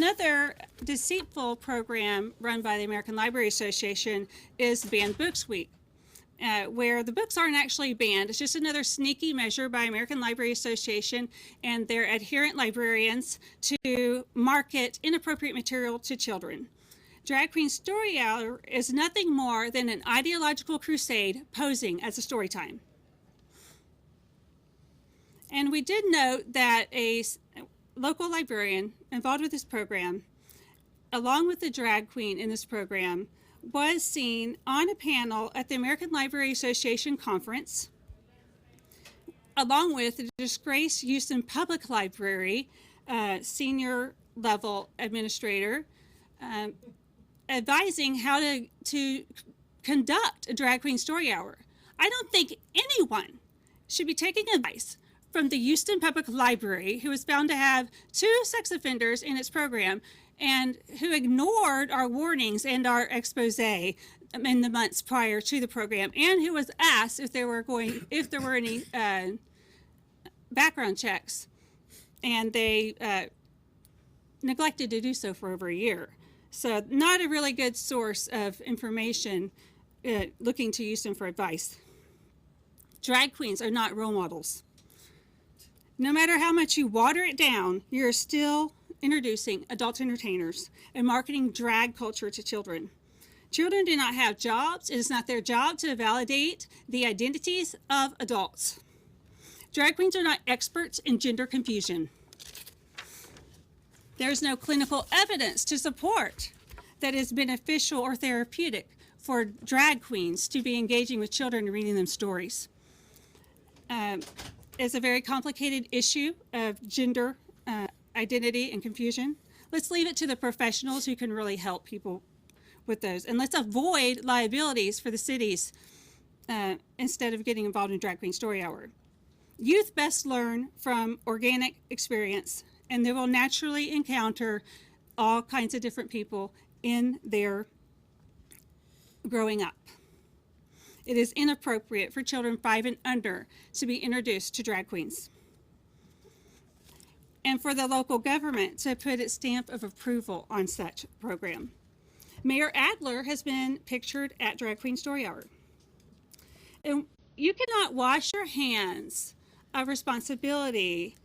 Another deceitful program run by the American Library Association is Banned Books Week, where the books aren't actually banned. It's just another sneaky measure by American Library Association and their adherent librarians to market inappropriate material to children. Drag Queen Story Hour is nothing more than an ideological crusade posing as a story time. And we did note that a local librarian involved with this program, along with the drag queen in this program, was seen on a panel at the American Library Association conference, along with the disgraced Houston Public Library senior level administrator, advising how to conduct a drag queen story hour. I don't think anyone should be taking advice from the Houston Public Library, who was found to have 2 sex offenders in its program and who ignored our warnings and our expose in the months prior to the program, and who was asked if there were any background checks, and they neglected to do so for over a year. So not a really good source of information looking to Houston for advice. Drag queens are not role models. No matter how much you water it down, you're still introducing adult entertainers and marketing drag culture to children. Children do not have jobs. It is not their job to validate the identities of adults. Drag queens are not experts in gender confusion. There's no clinical evidence to support that it's beneficial or therapeutic for drag queens to be engaging with children and reading them stories. It's a very complicated issue of gender identity and confusion. Let's leave it to the professionals who can really help people with those. And let's avoid liabilities for the cities instead of getting involved in Drag Queen Story Hour. Youth best learn from organic experience, and they will naturally encounter all kinds of different people in their growing up. It is inappropriate for children 5 and under to be introduced to drag queens, and for the local government to put its stamp of approval on such program. Mayor Adler has been pictured at Drag Queen Story Hour. And you cannot wash your hands of responsibility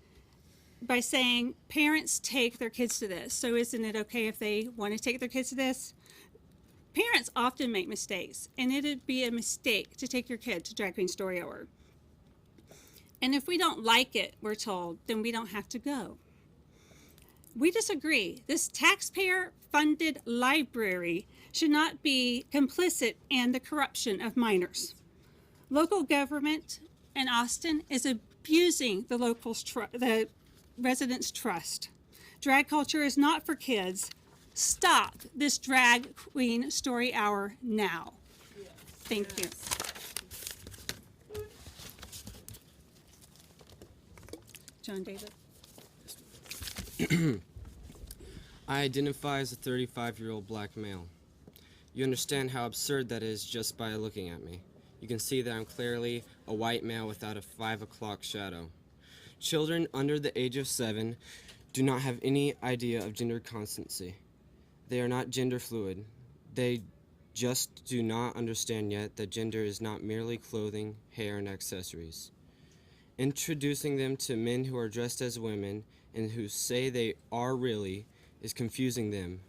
by saying parents take their kids to this. So isn't it okay if they want to take their kids to this? Parents often make mistakes, and it'd be a mistake to take your kid to Drag Queen Story Hour. And if we don't like it, we're told, then we don't have to go. We disagree. This taxpayer-funded library should not be complicit in the corruption of minors. Local government in Austin is abusing the residents' trust. Drag culture is not for kids. Stop this Drag Queen Story Hour now. Yes. Thank you. John David. I identify as a 35-year-old black male. You understand how absurd that is just by looking at me. You can see that I'm clearly a white male without a 5 o'clock shadow. Children under the age of 7 do not have any idea of gender constancy. They are not gender fluid. They just do not understand yet that gender is not merely clothing, hair, and accessories. Introducing them to men who are dressed as women and who say they are really is confusing them,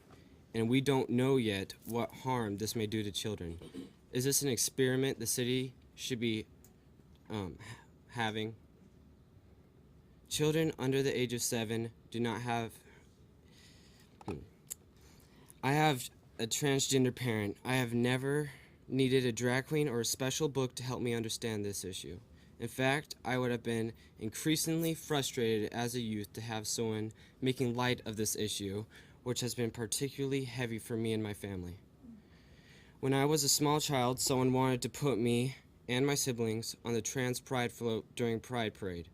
and we don't know yet what harm this may do to children. Is this an experiment the city should be having? Children under the age of 7 do not have... I have a transgender parent. I have never needed a drag queen or a special book to help me understand this issue. In fact, I would have been increasingly frustrated as a youth to have someone making light of this issue, which has been particularly heavy for me and my family. When I was a small child, someone wanted to put me and my siblings on the trans pride float during Pride Parade.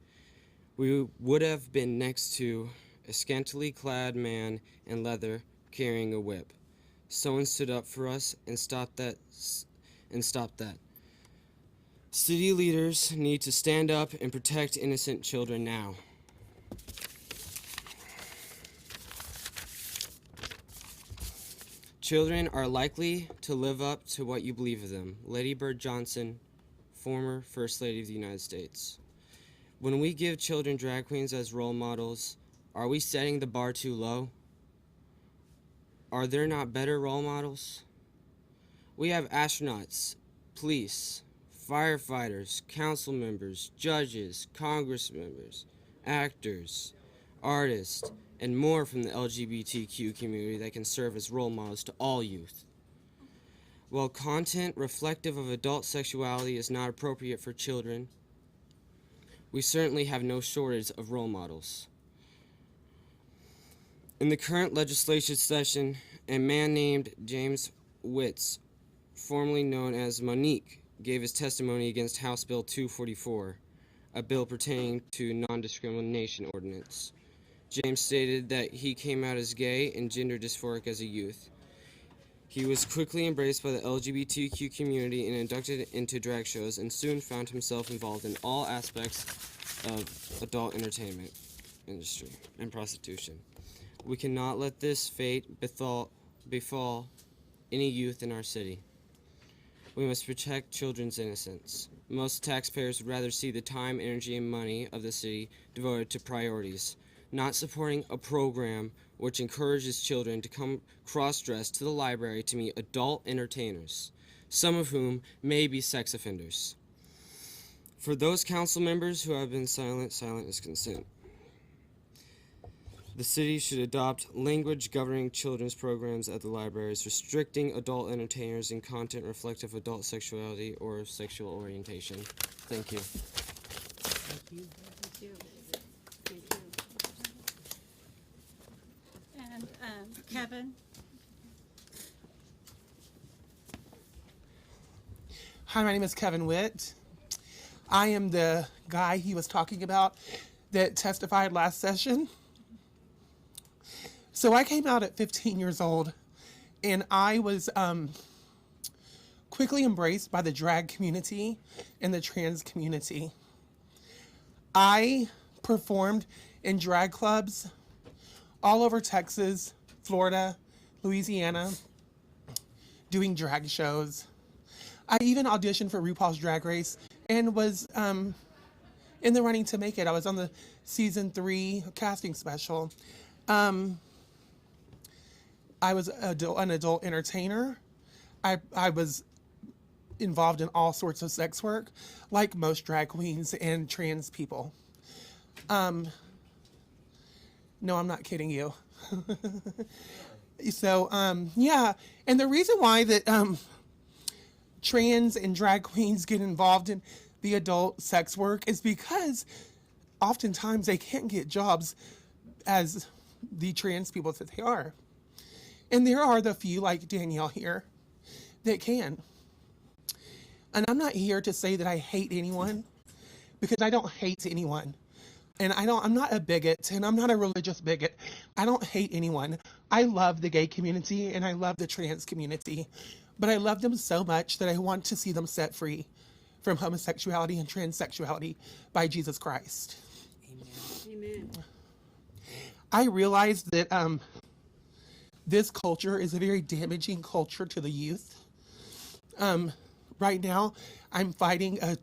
We would have been next to a scantily clad man in leather carrying a whip. Someone stood up for us and stopped that. City leaders need to stand up and protect innocent children now. Children are likely to live up to what you believe of them. Lady Bird Johnson, former First Lady of the United States. When we give children drag queens as role models, are we setting the bar too low? Are there not better role models? We have astronauts, police, firefighters, council members, judges, Congress members, actors, artists, and more from the LGBTQ community that can serve as role models to all youth. While content reflective of adult sexuality is not appropriate for children, we certainly have no shortage of role models. In the current legislative session, a man named James Witz, formerly known as Monique, gave his testimony against House Bill 244, a bill pertaining to non-discrimination ordinance. James stated that he came out as gay and gender dysphoric as a youth. He was quickly embraced by the LGBTQ community and inducted into drag shows, and soon found himself involved in all aspects of adult entertainment industry and prostitution. We cannot let this fate befall any youth in our city. We must protect children's innocence. Most taxpayers would rather see the time, energy, and money of the city devoted to priorities, not supporting a program which encourages children to come cross-dressed to the library to meet adult entertainers, some of whom may be sex offenders. For those council members who have been silent, silent is consent. The city should adopt language governing children's programs at the libraries, restricting adult entertainers and content reflective of adult sexuality or sexual orientation. Thank you. Thank you. Thank you. Thank you. And Kevin? Hi, my name is Kevin Witt. I am the guy he was talking about that testified last session. So I came out at 15 years old, and I was quickly embraced by the drag community and the trans community. I performed in drag clubs all over Texas, Florida, Louisiana, doing drag shows. I even auditioned for RuPaul's Drag Race and was in the running to make it. I was on the season 3 casting special. I was an adult entertainer. I was involved in all sorts of sex work, like most drag queens and trans people. No, I'm not kidding you. So, yeah, and the reason why that trans and drag queens get involved in the adult sex work is because oftentimes they can't get jobs as the trans people that they are. And there are the few like Danielle here that can. And I'm not here to say that I hate anyone, because I don't hate anyone. And I'm not a bigot, and I'm not a religious bigot. I don't hate anyone. I love the gay community and I love the trans community, but I love them so much that I want to see them set free from homosexuality and transsexuality by Jesus Christ. Amen. I realize that this culture is a very damaging culture to the youth. Right now, I'm fighting a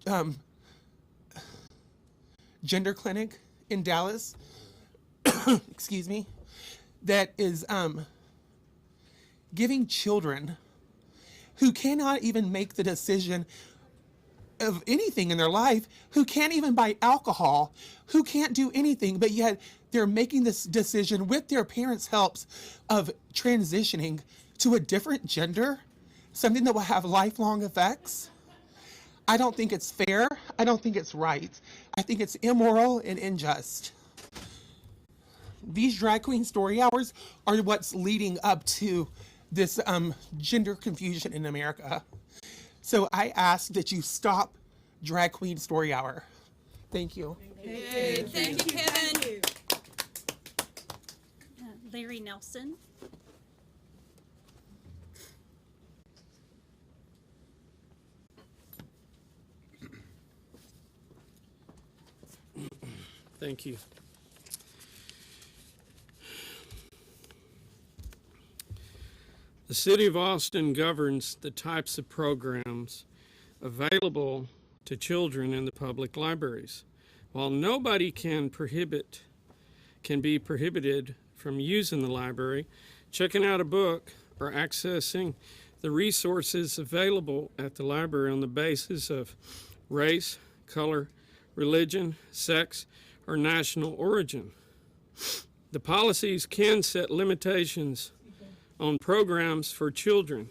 gender clinic in Dallas, excuse me, that is giving children who cannot even make the decision of anything in their life, who can't even buy alcohol, who can't do anything, but yet they're making this decision with their parents' helps of transitioning to a different gender, something that will have lifelong effects. I don't think it's fair. I don't think it's right. I think it's immoral and unjust. These drag queen story hours are what's leading up to this gender confusion in America. So I ask that you stop Drag Queen Story Hour. Thank you. Good. Thank you, Kevin. Larry Nelson. Thank you. The City of Austin governs the types of programs available to children in the public libraries. While nobody can be prohibited from using the library, checking out a book, or accessing the resources available at the library on the basis of race, color, religion, sex, or national origin. The policies can set limitations on programs for children,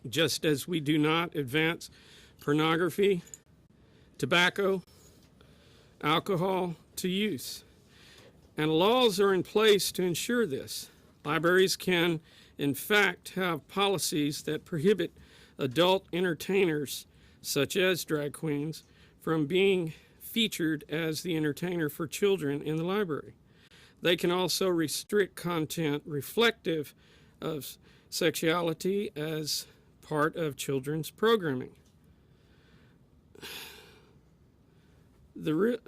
just as we do not advance pornography, tobacco, alcohol to youth. And laws are in place to ensure this. Libraries can, in fact, have policies that prohibit adult entertainers, such as drag queens, from being featured as the entertainer for children in the library. They can also restrict content reflective of sexuality as part of children's programming. The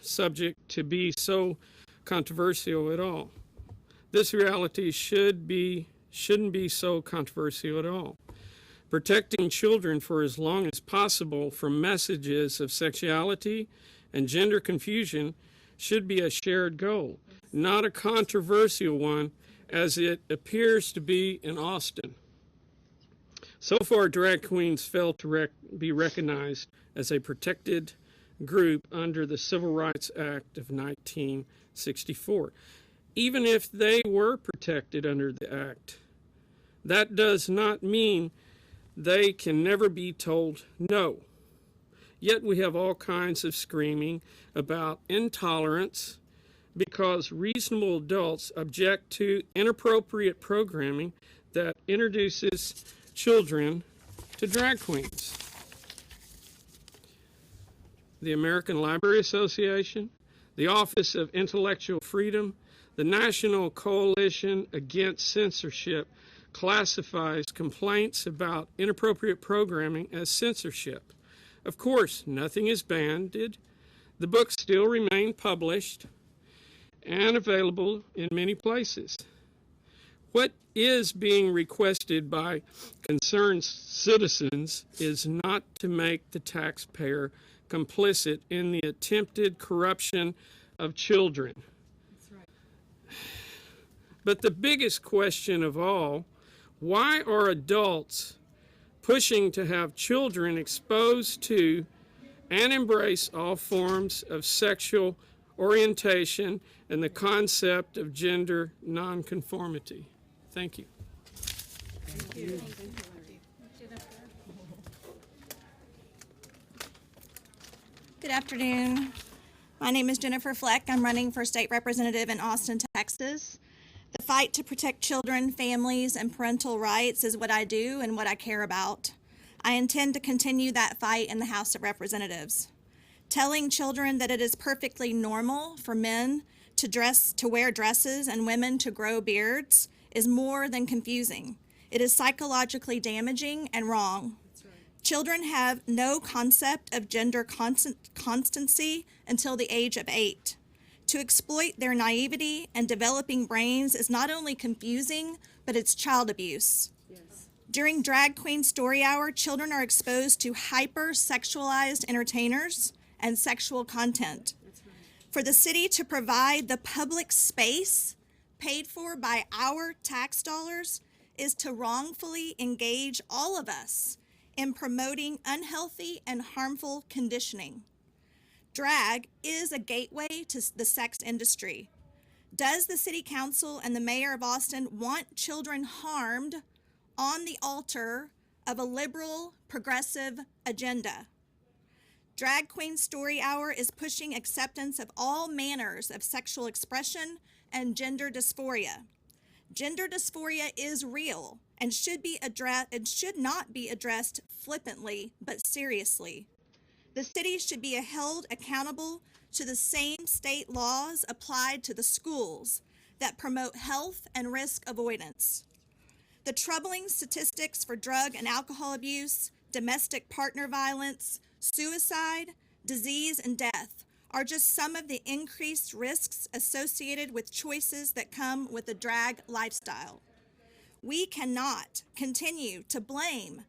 subject to be so controversial at all. This reality shouldn't be so controversial at all. Protecting children for as long as possible from messages of sexuality and gender confusion should be a shared goal, not a controversial one as it appears to be in Austin. So far, drag queens fail to be recognized as a protected group under the Civil Rights Act of 1964. Even if they were protected under the act, that does not mean they can never be told no. Yet we have all kinds of screaming about intolerance because reasonable adults object to inappropriate programming that introduces children to drag queens. The American Library Association, the Office of Intellectual Freedom, the National Coalition Against Censorship classifies complaints about inappropriate programming as censorship. Of course, nothing is banned. The books still remain published and available in many places. What is being requested by concerned citizens is not to make the taxpayer complicit in the attempted corruption of children. That's right. But the biggest question of all, why are adults pushing to have children exposed to and embrace all forms of sexual orientation and the concept of gender nonconformity? Thank you. Thank you. Good afternoon. My name is Jennifer Fleck. I'm running for state representative in Austin, Texas. The fight to protect children, families, and parental rights is what I do and what I care about. I intend to continue that fight in the House of Representatives. Telling children that it is perfectly normal for men to wear dresses and women to grow beards is more than confusing. It is psychologically damaging and wrong. Children have no concept of gender constancy until the age of 8. To exploit their naivety and developing brains is not only confusing, but it's child abuse. Yes. During Drag Queen Story Hour, children are exposed to hyper-sexualized entertainers and sexual content. That's right. For the city to provide the public space paid for by our tax dollars is to wrongfully engage all of us in promoting unhealthy and harmful conditioning. Drag is a gateway to the sex industry. Does the City Council and the Mayor of Austin want children harmed on the altar of a liberal, progressive agenda? Drag Queen Story Hour is pushing acceptance of all manners of sexual expression and gender dysphoria. Gender dysphoria is real and should not be addressed flippantly, but seriously. The city should be held accountable to the same state laws applied to the schools that promote health and risk avoidance. The troubling statistics for drug and alcohol abuse, domestic partner violence, suicide, disease, and death are just some of the increased risks associated with choices that come with the drag lifestyle. We cannot continue to blame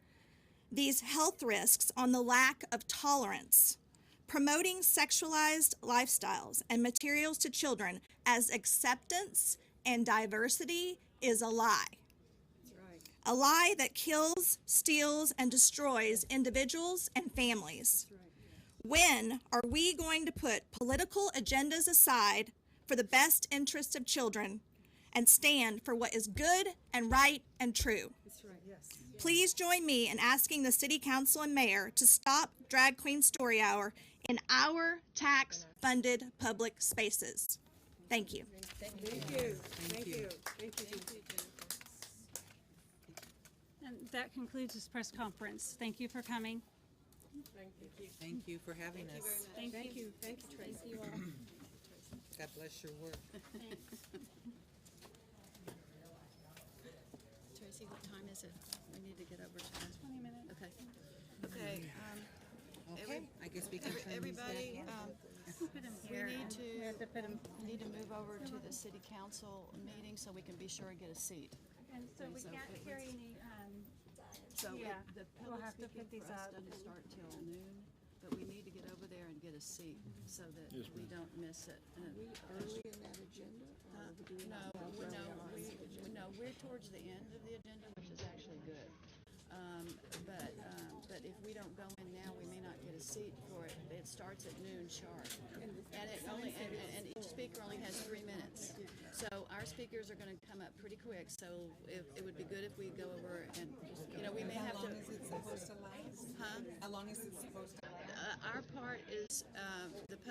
these health risks on the lack of tolerance. Promoting sexualized lifestyles and materials to children as acceptance and diversity is a lie. A lie that kills, steals, and destroys individuals and families. When are we going to put political agendas aside for the best interests of children and stand for what is good and right and true? Please join me in asking the City Council and Mayor to stop Drag Queen Story Hour in our tax-funded public spaces. Thank you. And that concludes this press conference. Thank you for coming. Thank you for having us. Thank you. Thank you, Tracy. God bless your work. Tracy, what time is it? We need to get over to. 20 minutes. Okay. Okay. Okay, I guess we can turn these back Everybody, in. Put 'em we here. need to move over to the city council meeting so we can be sure and get a seat. And so we can't carry any, So Yeah, the we'll public have to speaking put these for us up. doesn't start till noon, but we need to get over there and get a seat so that we don't miss it. Early in that agenda? No, we're towards the end of the agenda, which is actually good. But if we don't go in now, we may not get a seat for it. It starts at noon sharp. And it only, and each speaker only has 3 minutes. So our speakers are gonna come up pretty quick, so it would be good if we go over and, we may have to. How long is it supposed to last? Huh? How long is it supposed to last? Our part is, the